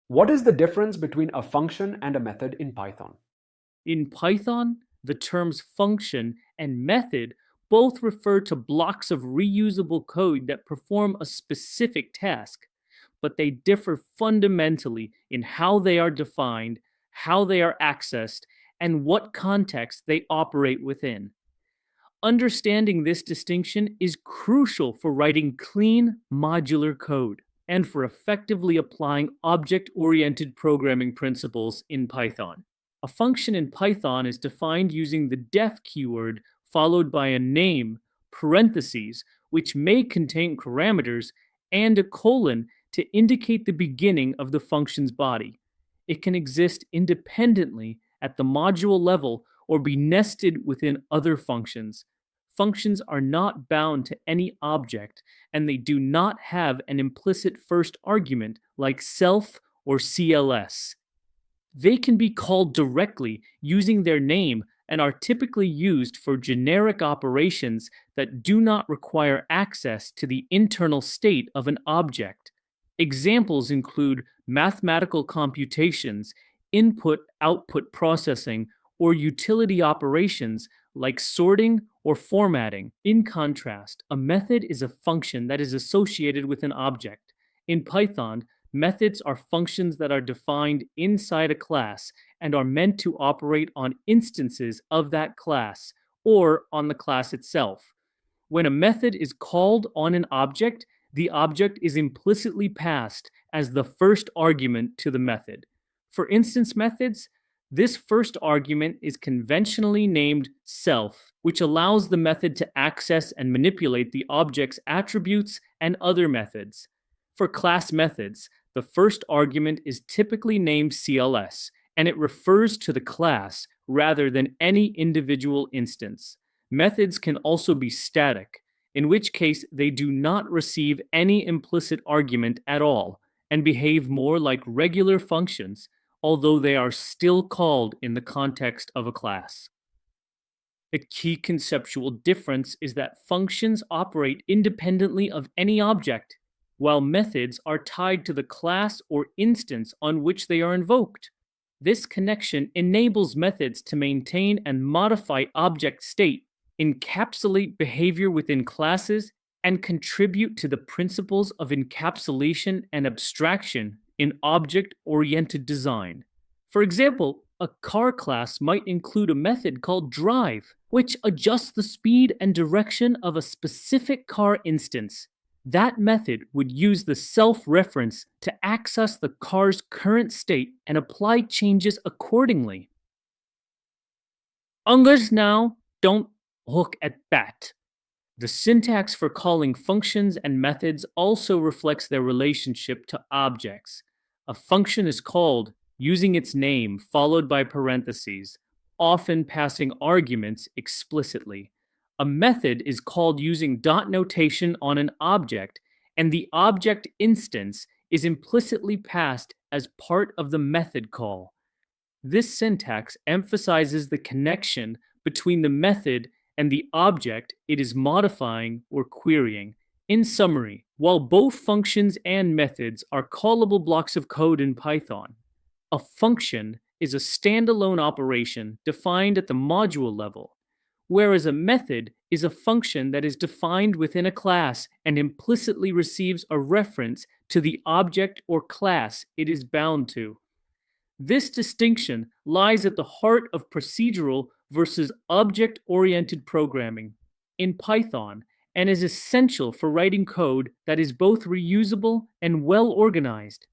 What is the difference between a function and a method in Python? In Python, the terms function and method both refer to blocks of reusable code that perform a specific task, but they differ fundamentally in how they are defined, how they are accessed, and what context they operate within. Understanding this distinction is crucial for writing clean, modular code and for effectively applying object oriented programming principles in Python. A function in Python is defined using the def keyword followed by a name, parentheses, which may contain parameters, and a colon to indicate the beginning of the function's body. It can exist independently at the module level or be nested within other functions. Functions are not bound to any object, and they do not have an implicit first argument like self or CLS. They can be called directly using their name and are typically used for generic operations that do not require access to the internal state of an object. Examples include mathematical computations, input output processing, or utility operations like sorting or formatting. In contrast, a method is a function that is associated with an object. In Python, methods are functions that are defined inside a class and are meant to operate on instances of that class or on the class itself. When a method is called on an object, the object is implicitly passed as the first argument to the method. For instance methods, this first argument is conventionally named self, which allows the method to access and manipulate the object's attributes and other methods. For class methods, the first argument is typically named CLS, and it refers to the class rather than any individual instance. Methods can also be static, in which case they do not receive any implicit argument at all and behave more like regular functions, although they are still called in the context of a class. A key conceptual difference is that functions operate independently of any object, while methods are tied to the class or instance on which they are invoked. This connection enables methods to maintain and modify object state, encapsulate behavior within classes, and contribute to the principles of encapsulation and abstraction in object oriented design. For example, a car class might include a method called drive, which adjusts the speed and direction of a specific car instance. That method would use the self reference to access the car's current state and apply changes accordingly. Ungus now don't look at that. The syntax for calling functions and methods also reflects their relationship to objects. A function is called using its name followed by parentheses, often passing arguments explicitly. A method is called using dot notation on an object, and the object instance is implicitly passed as part of the method call. This syntax emphasizes the connection between the method and the object it is modifying or querying. In summary, while both functions and methods are callable blocks of code in Python, a function is a standalone operation defined at the module level, whereas a method is a function that is defined within a class and implicitly receives a reference to the object or class it is bound to. This distinction lies at the heart of procedural versus object oriented programming in Python and is essential for writing code that is both reusable and well organized.